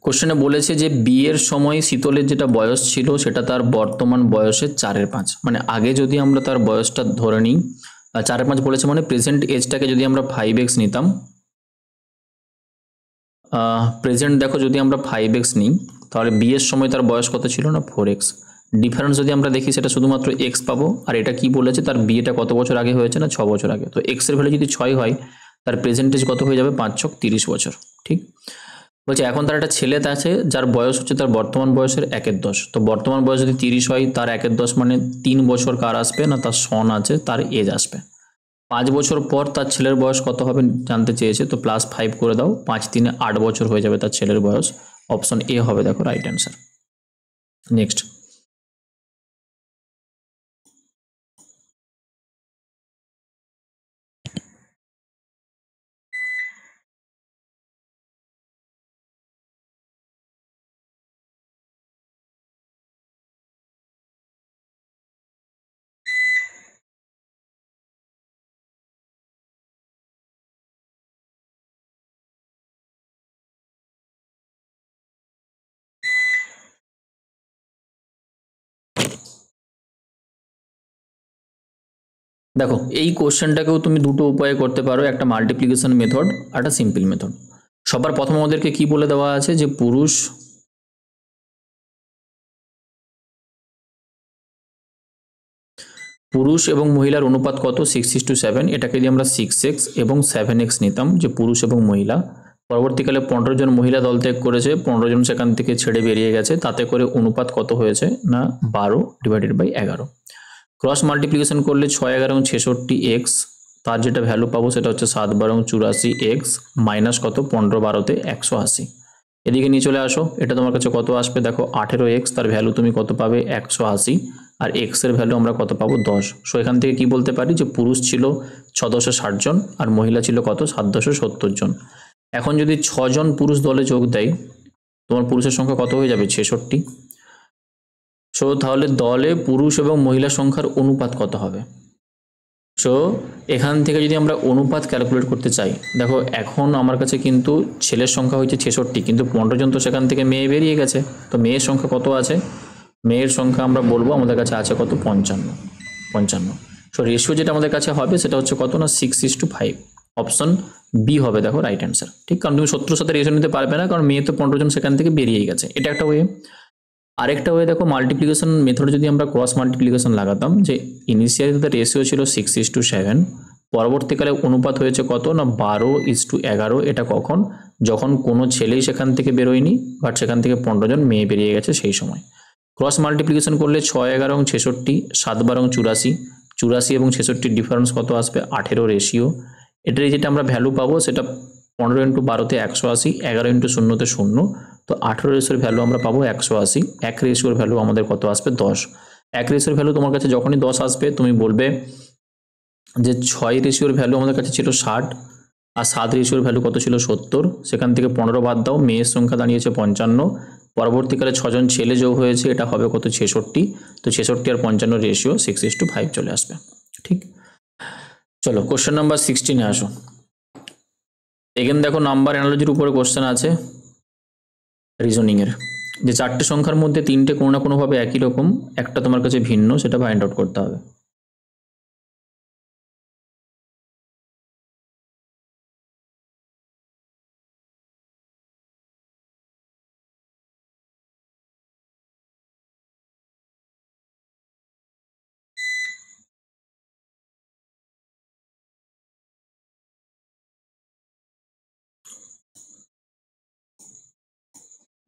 কোশ্চেনে বলেছে যে বিয়ের সময় শীতলের যেটা বয়স ছিল সেটা তার বর্তমান বয়সের 4/5, মানে আগে যদি আমরা তার বয়সটা ধরে নিই, 4/5 বলেছে মানে প্রেজেন্ট এজটাকে যদি আমরা 5x নিতাম, প্রেজেন্ট দেখো যদি আমরা 5x নিই তাহলে বিয়ের সময় তার বয়স কত ছিল না, 4x। ডিফারেন্স যদি আমরা দেখি সেটা শুধুমাত্র x পাবো। আর এটা কি বলেছে, তার বিয়েটা কত বছর আগে হয়েছে না, 6 বছর আগে। তো x এর ভ্যালু যদি 6 হয় তার প্রেজেন্টেজ কত হয়ে যাবে, 5 × 30 বছর। ঠিক, বলছে এখন তার একটা ছেলে আছে যার বয়স হচ্ছে তার বর্তমান বয়সের 1/10। তো বর্তমান বয়স যদি 30 হয় তার 1/10 মানে 3 বছর কার আসবে না, তার সন আছে, তার এজ আসবে। 5 বছর পর তার ছেলের বয়স কত হবে জানতে চেয়েছে, তো +5 করে দাও, 5 3 8 বছর হয়ে যাবে তার ছেলের বয়স। অপশন এ হবে দেখো রাইট অ্যান্সার। নেক্সট, দেখো এই কোশ্চেনটাকেও তুমি দুটো উপায়ে করতে পারো, একটা মাল্টিপ্লিকেশন মেথড, একটা সিম্পল মেথড। সবার প্রথম আমাদেরকে কি বলে দেওয়া আছে যে পুরুষ এবং মহিলার অনুপাত কত, 6:7। এটাকে যদি আমরা 6x এবং 7x নিতাম, যে পুরুষ এবং মহিলা, পরবর্তীকালে 15 জন মহিলা দল ত্যাগ করেছে, 15 জন সেখান থেকে ছেড়ে বেরিয়ে গেছে, তাতে করে অনুপাত কত হয়েছে না 12/11। ক্রস মাল্টিপ্লিকেশন করলে 6 11 এবং 66x, তার যেটা ভ্যালু পাবো সেটা হচ্ছে 7 12 84x মাইনাস কত 15 12 180। এদিকে নিয়ে চলে আসো, এটা তোমার কাছে কত আসবে দেখো 18x, তার ভ্যালু তুমি কত পাবে 180, আর x এর ভ্যালু আমরা কত পাবো 10। সো এখান থেকে কি বলতে পারি যে পুরুষ ছিল 660 জন আর মহিলা ছিল কত 770 জন। এখন যদি 6 জন পুরুষ দলে যোগ দেয় তোমার পুরুষের সংখ্যা কত হয়ে যাবে 66। সো তাহলে দলে পুরুষ এবং মহিলা সংখ্যার অনুপাত কত হবে। সো এখান থেকে যদি আমরা অনুপাত ক্যালকুলেট করতে চাই, দেখো এখন আমার কাছে কিন্তু ছেলের সংখ্যা হচ্ছে 66, কিন্তু 15 জন তো সেখান থেকে মেয়ে বেরিয়ে গেছে, তো মেয়ের সংখ্যা কত আছে, মেয়ের সংখ্যা আমরা বলবো আমাদের কাছে আছে কত 55। সো রেশিও যেটা আমাদের কাছে হবে সেটা হচ্ছে কত না 6:5। অপশন বি হবে দেখো রাইট অ্যান্সার। ঠিক, কারণ তুমি 70 সাথে রেশিও নিতে পারবে না, কারণ মেয়ে তো 15 জন সেখান থেকে বেরিয়েই গেছে, এটা একটা ওয়ে। আরেকটা ওয়ে দেখো মাল্টিপ্লিকেশন মেথডে যদি আমরা ক্রস মাল্টিপ্লিকেশন লাগাতাম, যে ইনিশিয়ালি তাদের রেশিও ছিল 6:7, পরবর্তীকালে অনুপাত হয়েছে কত না 12:11। এটা কখন, যখন কোনো ছেলেই সেখান থেকে বেরোয়নি, বাট সেখান থেকে 15 জন মেয়ে বেরিয়ে গেছে সেই সময়। ক্রস মাল্টিপ্লিকেশন করলে 6 11 এবং 66, 7 12 84, 84 এবং 66 ডিফারেন্স কত আসবে 18 রেশিও। এটার যেটা আমরা ভ্যালু পাবো সেটা 15 ইন্টু 12-তে 180, 11 ইন্টু 0-তে 0, তো 18 রেশিওর ভ্যালু আমরা পাবো 180, 1 রেশিওর ভ্যালু আমাদের কত আসবে 10। 1 রেশিওর ভ্যালু তোমার কাছে যখনই 10 আসবে তুমি বলবে যে 6 রেশিওর ভ্যালু আমাদের কাছে ছিল 60, আর 7 রেশিওর ভ্যালু কত ছিল 70, সেখান থেকে 15 বাদ দাও, মেয়ের সংখ্যা দাঁড়িয়েছে 55, পরবর্তীকালে 6 জন ছেলে যোগ হয়েছে, এটা হবে কত 66, তো 66 আর 55 রেশিও 6:5 চলে আসবে। ঠিক, চলো কোশ্চেন নাম্বার 16-এ আসো। এখানে দেখো নাম্বার অ্যানালজির উপরে কোশ্চেন আছে রিজনিং এর, যে 4টে সংখ্যার মধ্যে 3টে কোনো না কোনোভাবে একই রকম, একটা তোমার কাছে ভিন্ন, সেটা ফাইন্ড আউট করতে হবে।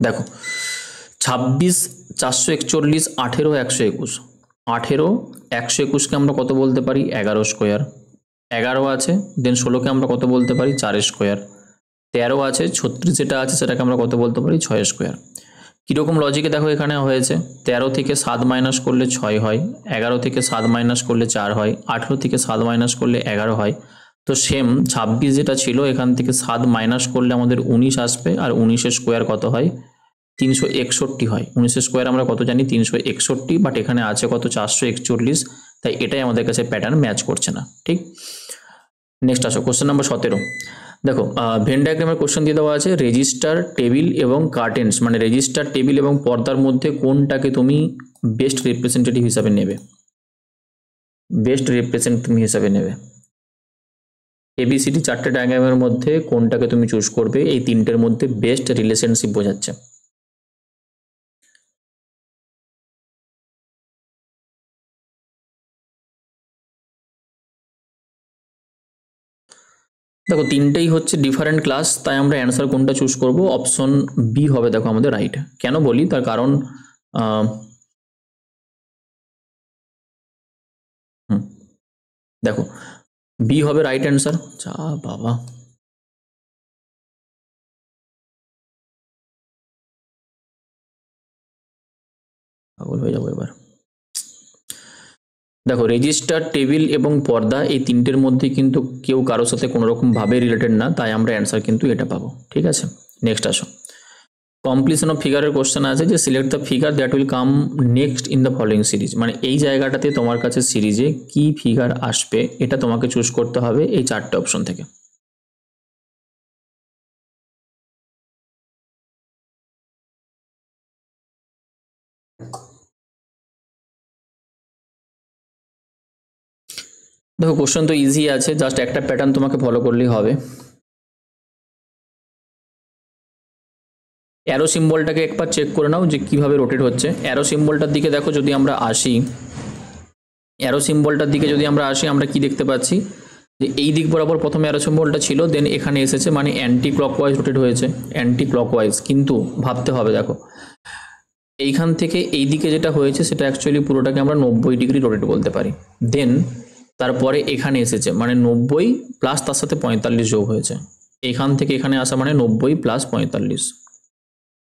দেখো 26, 441, 18, 121, 18, 121কে আমরা কত বলতে পারি 11 স্কোয়ার, 11 আছে, দেন 16কে আমরা কত বলতে পারি 4 স্কোয়ার, 13 আছে, 36 যেটা আছে সেটাকে আমরা কত বলতে পারি 6 স্কোয়ার। কীরকম লজিকে দেখো এখানে হয়েছে, 13 থেকে 7 মাইনাস করলে 6 হয়, 11 থেকে 7 মাইনাস করলে 4 হয়, 18 থেকে 7 মাইনাস করলে 11 হয়, তো সেম 26 যেটা ছিল এখান থেকে 7 মাইনাস করলে আমাদের 19 আসবে, আর 19-এর স্কোয়ার কত হয় 361 হয়। 19-এর স্কোয়ার আমরা কত জানি 361, বাট এখানে আছে কত 441, তাই এটাই আমাদের কাছে প্যাটার্ন ম্যাচ করছে না। ঠিক, নেক্সট আসো কোশ্চেন নাম্বার 17। দেখো ভেন ডায়াগ্রামের কোশ্চেন দিয়ে দেওয়া আছে রেজিস্টার, টেবিল এবং কার্টেন্স, মানে রেজিস্টার, টেবিল এবং পর্দার মধ্যে কোনটাকে তুমি বেস্ট রিপ্রেজেন্টেটিভ হিসাবে নেবে, বেস্ট রিপ্রেজেন্টেটিভ হিসাবে নেবে। এবিসিডি 4টে ডায়াগ্রামের মধ্যে কোনটাকে তুমি চুজ করবে, এই 3টের মধ্যে বেস্ট রিলেশনশিপ বোঝাচ্ছে। দেখো 3টেই হচ্ছে ডিফারেন্ট ক্লাস, তাই আমরা অ্যান্সার কোনটা চুজ করব, অপশন বি হবে দেখো আমাদের রাইট। কেন বলি তার কারণ দেখো বি হবে রাইট অ্যান্সার। যা বাবা, পাগল হয়ে যাবো এবার। দেখো রেজিস্টার, টেবিল এবং পর্দা এই 3টের মধ্যে কিন্তু কেউ কারোর সাথে কোনো রকম ভাবে রিলেটেড না, তাই আমরা অ্যান্সার কিন্তু এটা পাবো। ঠিক আছে, নেক্সট আসো। কমপ্লিশন অফ ফিগারের কোশ্চেন আছে যে select the figure that will come next in the following series, মানে এই জায়গাটাতে তোমার কাছে সিরিজে কি ফিগার আসবে এটা তোমাকে চুজ করতে হবে এই 4টে অপশন থেকে। দেখো কোশ্চেন তো ইজি আছে, জাস্ট একটা প্যাটার্ন তোমাকে ফলো করলেই হবে। অ্যারো সিম্বলটাকে একবার চেক করে নাও যে কিভাবে রোটেট হচ্ছে। অ্যারো সিম্বলটার দিকে দেখো যদি আমরা আসি, অ্যারো সিম্বলটার দিকে যদি আমরা আসি, আমরা কি দেখতে পাচ্ছি যে এই দিক বরাবর প্রথমে অ্যারো সিম্বলটা ছিল, দেন এখানে এসেছে, মানে অ্যান্টি ক্লকওয়াইজ রোটেট হয়েছে, অ্যান্টি ক্লকওয়াইজ। কিন্তু ভাবতে হবে, দেখো এইখান থেকে এই দিকে যেটা হয়েছে সেটা অ্যাকচুয়ালি পুরোটাকে আমরা 90 ডিগ্রি রোটেট বলতে পারি। দেন তারপরে এখানে এসেছে, মানে 90 প্লাস তার সাথে 45 যোগ হয়েছে, এখান থেকে এখানে আসা মানে 90 প্লাস 45,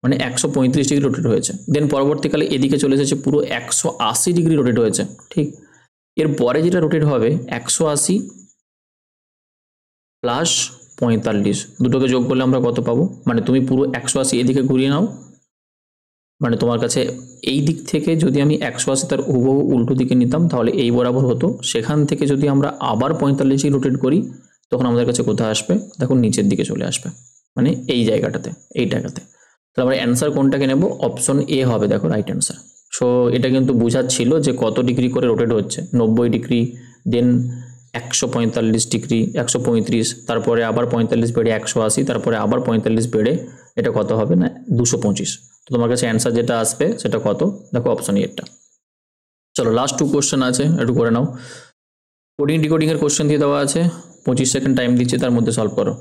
মানে 135 ডিগ্রি রোটেট হয়েছে। দেন পরবর্তীকালে এদিকে চলে এসেছে পুরো 180 ডিগ্রি রোটেট হয়েছে। ঠিক, এরপরে যেটা রোটেট হবে 180 প্লাস 45, দুটোকে যোগ করলে আমরা কত পাবো, মানে তুমি পুরো 180 এদিকে ঘুরিয়ে নাও, মানে তোমার কাছে এই দিক থেকে যদি আমি 180 তার হুবহু উল্টো দিকে নিতাম তাহলে এই বরাবর হতো, সেখান থেকে যদি আমরা আবার 45 রোটেট করি তখন আমাদের কাছে কোথায় আসবে, দেখো নিচের দিকে চলে আসবে, মানে এই জায়গাটাতে, এই জায়গাতে। তাহলে আমরা অ্যান্সার কোনটাকে নেব, অপশন এ হবে দেখো রাইট অ্যান্সার। সো এটা কিন্তু বোঝাচ্ছিল যে কত ডিগ্রি করে রোটেট হচ্ছে, 90 ডিগ্রি, দেন 145 ডিগ্রি, 135, তারপরে আবার 45 বেড়ে 180, তারপরে আবার 45 বেড়ে এটা কত হবে না 225। তো তোমার কাছে অ্যান্সার যেটা আসবে সেটা কত, দেখো অপশন এটা। চলো লাস্ট 2 কোশ্চেন আছে, একটু করে নাও। কোডিং ডিকোডিং এর কোশ্চেন দিয়ে দেওয়া আছে, 25 সেকেন্ড টাইম দিচ্ছে, তার মধ্যে সলভ করো।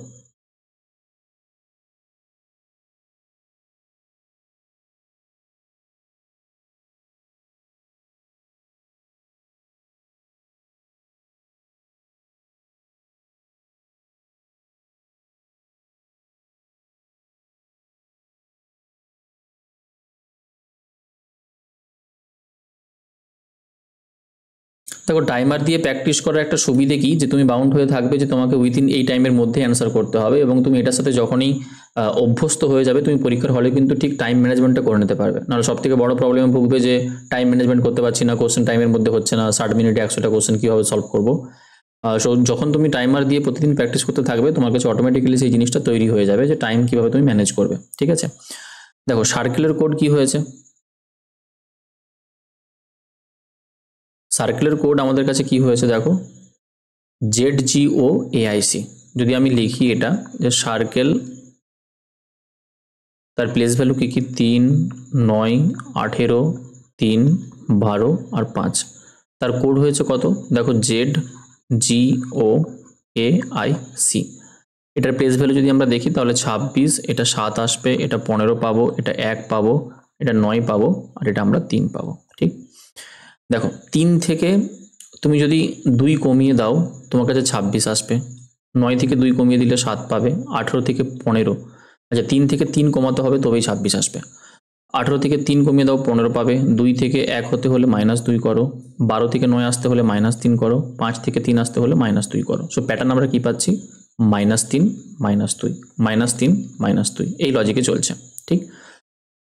দেখো টাইমার দিয়ে প্র্যাকটিস করার একটা সুবিধে কি, যে তুমি বাউন্ড হয়ে থাকবে যে তোমাকে উইদিন এই টাইমের মধ্যে অ্যান্সার করতে হবে, এবং তুমি এটার সাথে যখনই অভ্যস্ত হয়ে যাবে তুমি পরীক্ষার হলে কিন্তু ঠিক টাইম ম্যানেজমেন্টটা করে নিতে পারবে। নাহলে সব থেকে বড় প্রবলেমে ভুগবে যে টাইম ম্যানেজমেন্ট করতে পারছি না, কোশ্চেন টাইমের মধ্যে হচ্ছে না, 60 মিনিটে 100টা কোশ্চেন কীভাবে সলভ করবো। সো যখন তুমি টাইমার দিয়ে প্রতিদিন প্র্যাকটিস করতে থাকবে তোমার কাছে অটোমেটিক্যালি সেই জিনিসটা তৈরি হয়ে যাবে যে টাইম কীভাবে তুমি ম্যানেজ করবে। ঠিক আছে, দেখো সার্কেলের কোড কি হয়েছে, সার্কেলের কোড আমাদের কাছে কি হয়েছে দেখো ZGOAIC। যদি আমি লিখি এটা যে সার্কেল, তার প্লেস ভ্যালু কি কি 3, 9, 18, 3, 12 আর 5। তার কোড হয়েছে কত দেখো ZGOAIC। এটার প্লেস ভ্যালু যদি আমরা দেখি তাহলে 26, এটা 7 আসবে, এটা 15 পাবো, এটা 1 পাবো, এটা 9 পাবো, আর এটা আমরা 3 পাবো। ঠিক, দেখো 3 থেকে তুমি যদি 2 কমিয়ে দাও তোমার কাছে 26 আসবে, 9 থেকে 2 কমিয়ে দিলে 7 পাবে, 18 থেকে 15, আচ্ছা 3 থেকে 3 কমাতে হবে তবেই 26 আসবে, 18 থেকে 3 কমিয়ে দাও 15 পাবে, 2 থেকে 1 হতে হলে -2 করো, 12 থেকে 9 আসতে হলে -3 করো, 5 থেকে 3 আসতে হলে -2 করো। সো প্যাটার্ন আমরা কি পাচ্ছি -3 -2 -3 -2, এই লজিকে চলছে। ঠিক,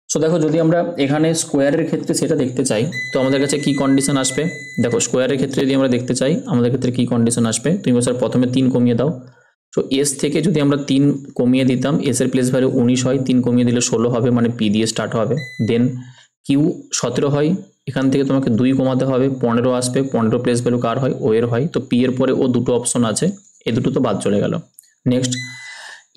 সো দেখো যদি আমরা এখানে স্কোয়ারের ক্ষেত্রে সেটা দেখতে চাই তো আমাদের কাছে কি কন্ডিশন আসবে, দেখো স্কোয়ারের ক্ষেত্রে যদি আমরা দেখতে চাই আমাদের ক্ষেত্রে কি কন্ডিশন আসবে, তুমি স্যার প্রথমে 3 কমিয়ে দাও। সো এস থেকে যদি আমরা 3 কমিয়ে দিতাম, এস এর প্লেস ভ্যালু 19 হয়, 3 কমিয়ে দিলে 16 হবে, মানে পি দিয়ে স্টার্ট হবে। দেন কিউ 17 হয়, এখান থেকে তোমাকে 2 কমাতে হবে, 15 আসবে, 15 প্লেস ভ্যালু কার হয়, ও এর হয়। তো পি এর পরে ও দুটো অপশন আছে, এই দুটো তো বাদ চলে গেল। নেক্সট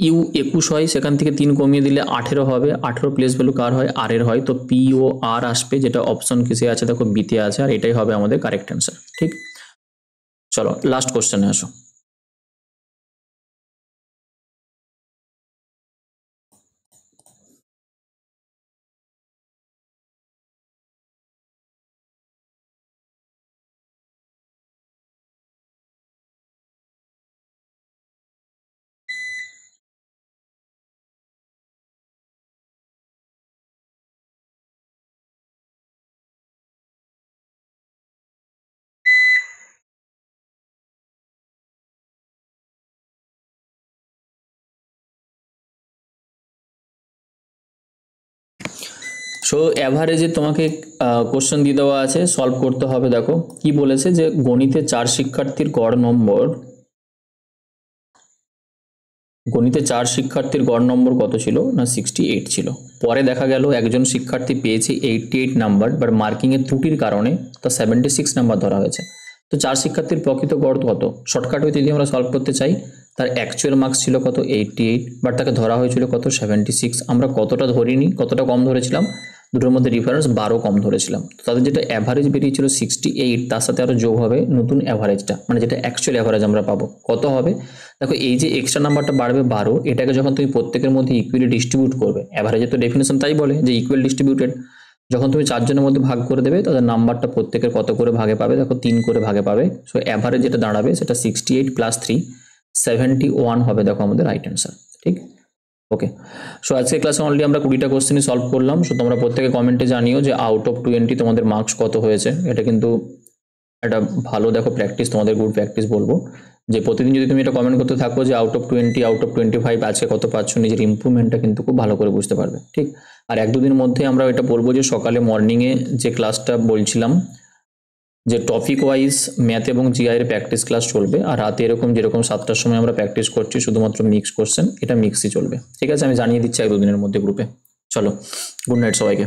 ইউ 21 হয়, সেখান থেকে 3 কমিয়ে দিলে 18 হবে, 18 প্লেস ভ্যালু কার হয়, আর এর হয়। তো পি ও আর আসবে, যেটা অপশন কিসে আছে দেখো বিতে আছে, আর এটাই হবে আমাদের কারেক্ট অ্যান্সার। ঠিক, চলো লাস্ট কোশ্চেনে আসো। সো অ্যাভারেজে তোমাকে কোশ্চেন দিয়ে দেওয়া আছে, সলভ করতে হবে। দেখো কি বলেছে যে গণিতে 4 শিক্ষার্থীর গড় নম্বর, গণিতে 4 শিক্ষার্থীর গড় নম্বর কত ছিল না 68 ছিল। পরে দেখা গেল একজন শিক্ষার্থী পেয়েছে 88 নাম্বার, বাট মার্কিংয়ের ত্রুটির কারণে তার 76 নাম্বার ধরা হয়েছে। তো 4 শিক্ষার্থীর প্রকৃত গড় কত, শর্টকাট হয়ে যদি আমরা সলভ করতে চাই, তার অ্যাকচুয়াল মার্কস ছিল কত 88, বাট তাকে ধরা হয়েছিল কত 76। আমরা কতটা ধরিনি, কতটা কম ধরেছিলাম, দুটোর মধ্যে ডিফারেন্স 12 কম ধরেছিলাম। তো তাদের যেটা অ্যাভারেজ বেরিয়েছিল 68, তার সাথে আরও যোগ হবে নতুন অ্যাভারেজটা, মানে যেটা অ্যাকচুয়াল অ্যাভারেজ আমরা পাবো। কত হবে দেখো, এই যে এক্সট্রা নাম্বারটা বাড়বে 12, এটাকে যখন তুমি প্রত্যেকের মধ্যে ইকুয়ালি ডিস্ট্রিবিউট করবে, অ্যাভারেজের তো ডেফিনেশন তাই বলে যে ইকুয়াল ডিস্ট্রিবিউটেড, যখন তুমি 4 জনের মধ্যে ভাগ করে দেবে তাদের নাম্বারটা প্রত্যেকের কত করে ভাগে পাবে, দেখো 3 করে ভাগে পাবে। সো অ্যাভারেজ যেটা দাঁড়াবে সেটা 68 + 3 71 হবে, দেখো আমাদের রাইট অ্যান্সার। ঠিক, ওকে। সো আজকে ক্লাসে অনলি আমরা 20টা কোশ্চেনই সলভ করলাম। সো তোমরা প্রত্যেকে কমেন্টে জানিও যে আউট অফ 20 তোমাদের মার্কস কত হয়েছে। এটা কিন্তু একটা ভালো দেখো প্র্যাকটিস, তোমাদের গুড প্র্যাকটিস বলবো, যে প্রতিদিন যদি তুমি এটা কমেন্ট করতে থাকো যে আউট অফ 20, আউট অফ 25 আজকে কত পাচ্ছ, নিজের ইম্প্রুভমেন্টটা কিন্তু খুব ভালো করে বুঝতে পারবে। ঠিক, আর 1-2 দিনের মধ্যে আমরা এটা বলবো যে সকালে মর্নিংয়ে যে ক্লাসটা বলছিলাম যে টপিক ওয়াইজ ম্যাথ এবং জিআই এর প্র্যাকটিস ক্লাস চলবে, আর রাতে এরকম যেরকম 7টার সময় আমরা প্র্যাকটিস করছি শুধুমাত্র মিক্স কোশ্চেন, এটা মিক্সই চলবে। ঠিক আছে, আমি জানিয়ে দিচ্ছি 1-2 দিনের মধ্যে গ্রুপে। চলো, গুড নাইট সবাইকে।